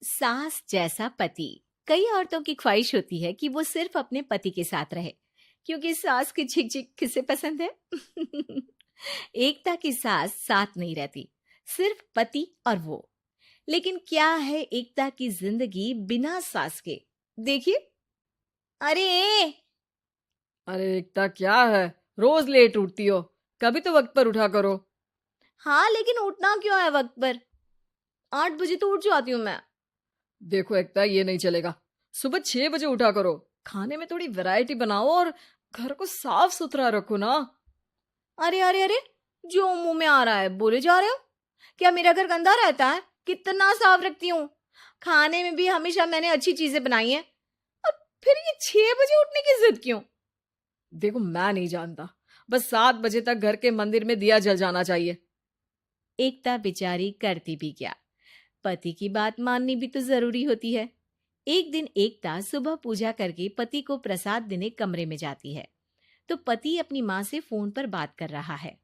सास जैसा पति। कई औरतों की ख्वाहिश होती है कि वो सिर्फ अपने पति के साथ रहे, क्योंकि सास की झिक झिक किसे पसंद है। एकता की सास साथ नहीं रहती, सिर्फ पति और वो। लेकिन क्या है एकता की जिंदगी बिना सास के? देखिए। अरे, अरे एकता, क्या है? रोज लेट उठती हो। कभी तो वक्त पर उठा करो। हाँ, लेकिन उठना क्यों है वक्त पर? 8 बजे तो उठ जाती हूँ मैं। देखो एकता, ये नहीं चलेगा। सुबह 6 बजे उठा करो। खाने में थोड़ी वैरायटी बनाओ और घर को साफ सुथरा रखो ना। अरे अरे अरे, जो मुंह में आ रहा है बोले जा रहे हो। क्या मेरा घर गंदा रहता है? कितना साफ रखती हूँ। खाने में भी हमेशा मैंने अच्छी चीजें बनाई हैं। और फिर ये 6 बजे उठने की जिद क्यों? देखो, मैं नहीं जानता। बस 7 बजे तक घर के मंदिर में दिया जल जाना चाहिए। एकता बेचारी करती भी क्या, पति की बात माननी भी तो जरूरी होती है। एक दिन एकता सुबह पूजा करके पति को प्रसाद देने कमरे में जाती है, तो पति अपनी माँ से फोन पर बात कर रहा है।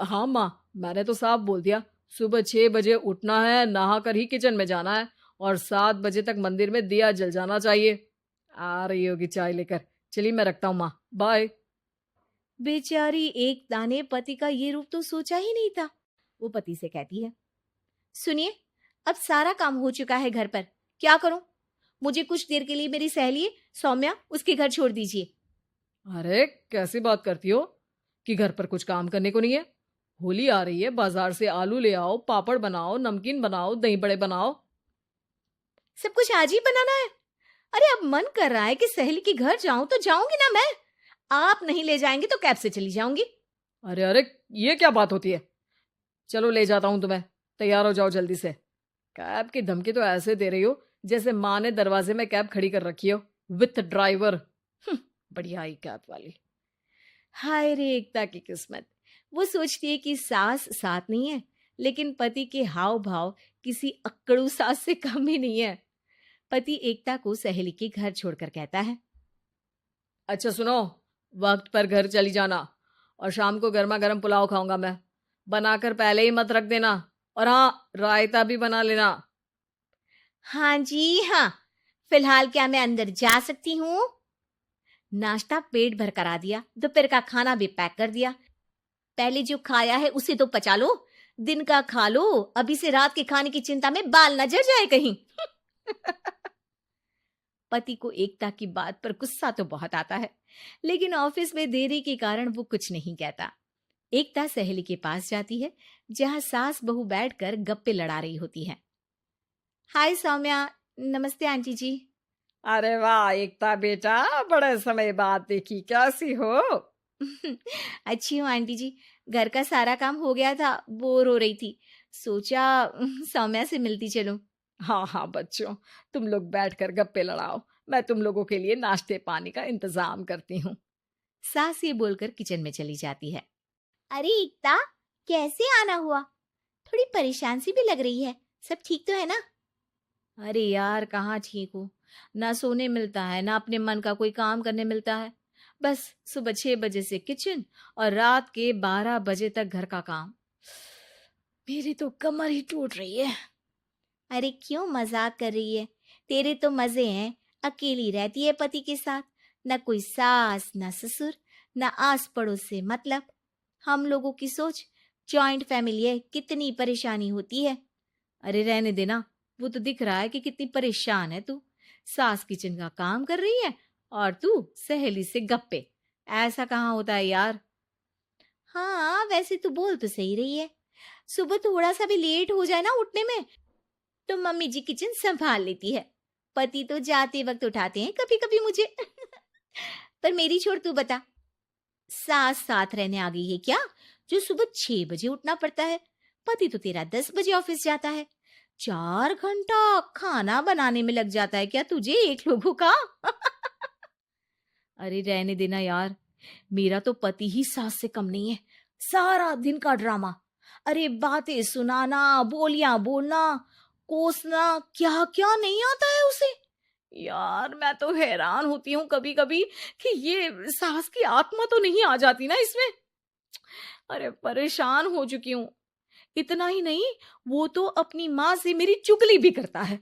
हाँ माँ, मैंने तो साफ बोल दिया। सुबह 6 बजे उठना है, नहा कर ही किचन में जाना है और 7 बजे तक मंदिर में दिया जल जाना चाहिए। आ रही होगी चाय लेकर। चलिए, मैं रखता हूँ माँ, बाय। बेचारी एकता ने पति का ये रूप तो सोचा ही नहीं था। वो पति से कहती है, सुनिए, अब सारा काम हो चुका है घर पर, क्या करूं? मुझे कुछ देर के लिए मेरी सहेली सौम्या उसके घर छोड़ दीजिए। अरे कैसी बात करती हो कि घर पर कुछ काम करने को नहीं है? होली आ रही है, बाजार से आलू ले आओ, पापड़ बनाओ, नमकीन बनाओ, दही बड़े बनाओ। सब कुछ आज ही बनाना है? अरे अब मन कर रहा है कि सहेली के घर जाऊं तो जाऊंगी ना मैं। आप नहीं ले जाएंगे तो कैब से चली जाऊंगी। अरे अरे, ये क्या बात होती है? चलो, ले जाता हूँ तुम्हें। तैयार हो जाओ जल्दी से। कैब की धमकी तो ऐसे दे रही हो जैसे माँ ने दरवाजे में कैब खड़ी कर रखी हो, विथ ड्राइवर। बढ़िया आई कैब वाली। हाय रे एकता की किस्मत। वो सोचती है कि सास साथ नहीं है, लेकिन पति के हाव भाव किसी अक्कड़ू सास से कम ही नहीं है। पति एकता को सहेली के घर छोड़कर कहता है, अच्छा सुनो, वक्त पर घर चली जाना और शाम को गर्मा गर्म पुलाव खाऊंगा मैं। बनाकर पहले ही मत रख देना। और हाँ, रायता भी बना लेना। हाँ जी हाँ, फिलहाल क्या मैं अंदर जा सकती हूँ? नाश्ता पेट भर करा दिया, दोपहर का खाना भी पैक कर दिया। पहले जो खाया है उसे तो पचा लो, दिन का खा लो, अभी से रात के खाने की चिंता में बाल न जल जाए कहीं। पति को एकता की बात पर गुस्सा तो बहुत आता है, लेकिन ऑफिस में देरी के कारण वो कुछ नहीं कहता। एकता सहेली के पास जाती है, जहां सास बहू बैठकर गप्पे लड़ा रही होती है। हाय सौम्या। नमस्ते आंटी जी। अरे वाह एकता बेटा, बड़े समय बाद देखी, कैसी हो? अच्छी हूँ आंटी जी। घर का सारा काम हो गया था, बोर हो रही थी, सोचा सौम्या से मिलती चलूं। हाँ हाँ बच्चों, तुम लोग बैठकर गप्पे लड़ाओ। मैं तुम लोगों के लिए नाश्ते पानी का इंतजाम करती हूँ। सास ये बोलकर किचन में चली जाती है। अरे एकता, कैसे आना हुआ? थोड़ी परेशान सी भी लग रही है, सब ठीक तो है ना? अरे यार, कहाँ ठीक हूँ। ना सोने मिलता है, ना अपने मन का कोई काम करने मिलता है। बस सुबह 6 बजे से किचन और रात के 12 बजे तक घर का काम। मेरी तो कमर ही टूट रही है। अरे क्यों मजाक कर रही है? तेरे तो मजे हैं। अकेली रहती है पति के साथ, न कोई सास न ससुर, न आस पड़ोस से मतलब। हम लोगों की सोच, जॉइंट फैमिली है, कितनी परेशानी होती है। अरे रहने देना, वो तो दिख रहा है कि कितनी परेशान है तू। सास किचन का काम कर रही है और तू सहेली से गप्पे। ऐसा कहाँ होता है यार। हाँ वैसे तू बोल तो सही रही है। सुबह थोड़ा सा भी लेट हो जाए ना उठने में, तो मम्मी जी किचन संभाल लेती है। पति तो जाते वक्त उठाते हैं कभी कभी मुझे। पर मेरी छोड़, तू बता, सास साथ रहने आ गई है क्या, जो सुबह 6 बजे उठना पड़ता है? पति तो तेरा 10 बजे ऑफिस जाता है। 4 घंटा खाना बनाने में लग जाता है क्या तुझे एक लोगों का? अरे रहने देना यार, मेरा तो पति ही सास से कम नहीं है। सारा दिन का ड्रामा। अरे बातें सुनाना, बोलियां बोलना, कोसना, क्या क्या नहीं आता है उसे। यार मैं तो हैरान होती हूँ कभी कभी कि ये सास की आत्मा तो नहीं आ जाती ना इसमें। अरे परेशान हो चुकी हूँ। इतना ही नहीं, वो तो अपनी माँ से मेरी चुगली भी करता है।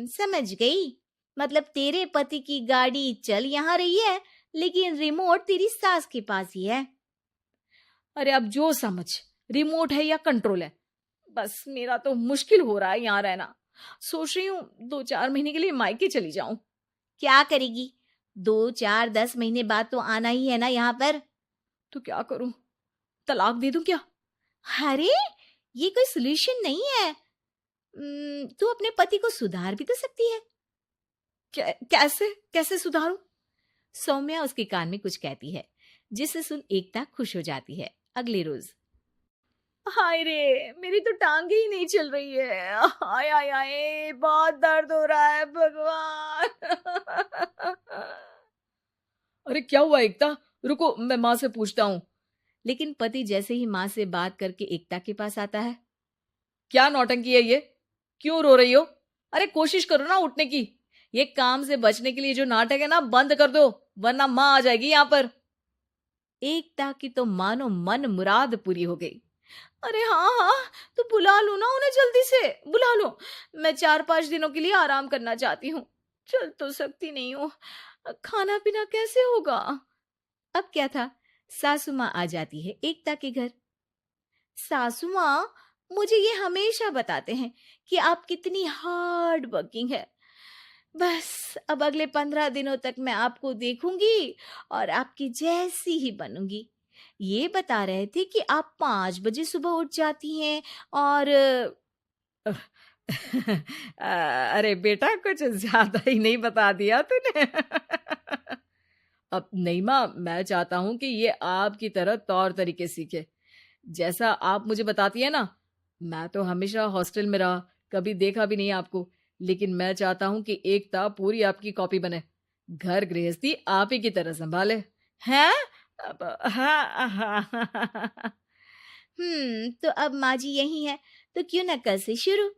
समझ गई। मतलब तेरे पति की गाड़ी चल यहाँ रही है, लेकिन रिमोट तेरी सास के पास ही है। अरे अब जो समझ, रिमोट है या कंट्रोल है, बस मेरा तो मुश्किल हो रहा है यहाँ रहना। सोच रही हूँ 2-4 महीने के लिए मायके चली जाऊं। क्या करेगी? 2-4-10 महीने बाद तो आना ही है ना यहाँ पर। तो क्या करूं, तलाक दे दूं क्या? अरे ये कोई सोल्यूशन नहीं है। तू अपने पति को सुधार भी तो सकती है। कैसे कैसे सुधारूं? सौम्या उसके कान में कुछ कहती है, जिसे सुन एकता खुश हो जाती है। अगले रोज, हाय रे, मेरी तो टांगे ही नहीं चल रही है। हाय हाय हाय, बहुत दर्द हो रहा है भगवान। अरे क्या हुआ एकता? रुको, मैं माँ से पूछता हूँ। लेकिन पति जैसे ही माँ से बात करके एकता के पास आता है। क्या नौटंकी है ये? क्यों रो रही हो? अरे कोशिश करो ना उठने की। ये काम से बचने के लिए जो नाटक है ना, बंद कर दो, वरना माँ आ जाएगी यहाँ पर। एकता की तो मानो मन मुराद पूरी हो गई। अरे हाँ हाँ, तो बुला लो ना उन्हें, जल्दी से बुला लो। मैं 4-5 दिनों के लिए आराम करना चाहती हूँ, चल तो सकती नहीं हूँ। खाना पीना कैसे होगा? अब क्या था, सासू माँ आ जाती है एकता के घर। सासू माँ, मुझे ये हमेशा बताते हैं कि आप कितनी हार्ड वर्किंग है। बस अब अगले 15 दिनों तक मैं आपको देखूंगी और आपकी जैसी ही बनूंगी। ये बता रहे थे कि आप 5 बजे सुबह उठ जाती हैं और अरे बेटा, कुछ ज्यादा ही नहीं बता दिया तूने। अब नहीं माँ, मैं चाहता हूं कि ये आपकी तरह तौर तरीके सीखे, जैसा आप मुझे बताती है ना। मैं तो हमेशा हॉस्टल में रहा, कभी देखा भी नहीं आपको, लेकिन मैं चाहता हूं कि एकता पूरी आपकी कॉपी बने, घर गृहस्थी आप ही की तरह संभाले। हैं? हाँ हाँ। तो अब माँ जी यही है, तो क्यों ना कल से शुरू।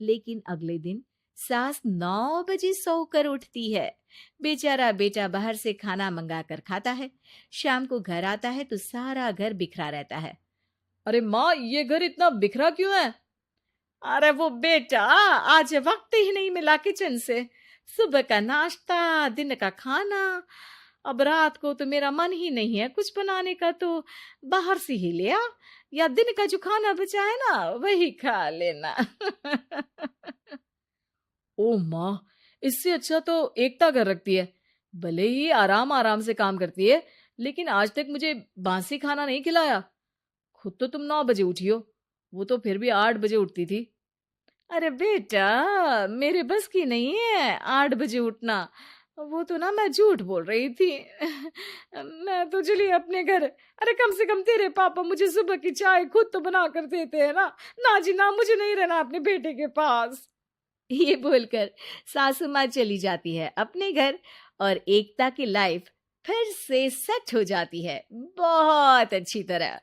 लेकिन अगले दिन सास 9 बजे सोकर उठती है। बेचारा बेटा बाहर से खाना मंगा कर खाता है। शाम को घर आता है तो सारा घर बिखरा रहता है। अरे माँ, ये घर इतना बिखरा क्यों है? अरे वो बेटा, आज वक्त ही नहीं मिला किचन से। सुबह का नाश्ता, दिन का खाना, अब रात को तो मेरा मन ही नहीं है कुछ बनाने का, तो बाहर से ही ले आ, या दिन का जो खाना बचा है ना वही खा लेना। ओ माँ, इससे अच्छा तो एकता कर रखती है। भले ही आराम आराम से काम करती है, लेकिन आज तक मुझे बासी खाना नहीं खिलाया। खुद तो तुम 9 बजे उठी हो, वो तो फिर भी 8 बजे उठती थी। अरे बेटा, मेरे बस की नहीं है 8 बजे उठना। वो तो ना मैं झूठ बोल रही थी। मैं तो चली अपने घर। अरे कम से कम तेरे पापा मुझे सुबह की चाय खुद तो बना कर देते हैं ना। ना जी ना, मुझे नहीं रहना अपने बेटे के पास। ये बोलकर सासू माँ चली जाती है अपने घर और एकता की लाइफ फिर से सेट हो जाती है बहुत अच्छी तरह।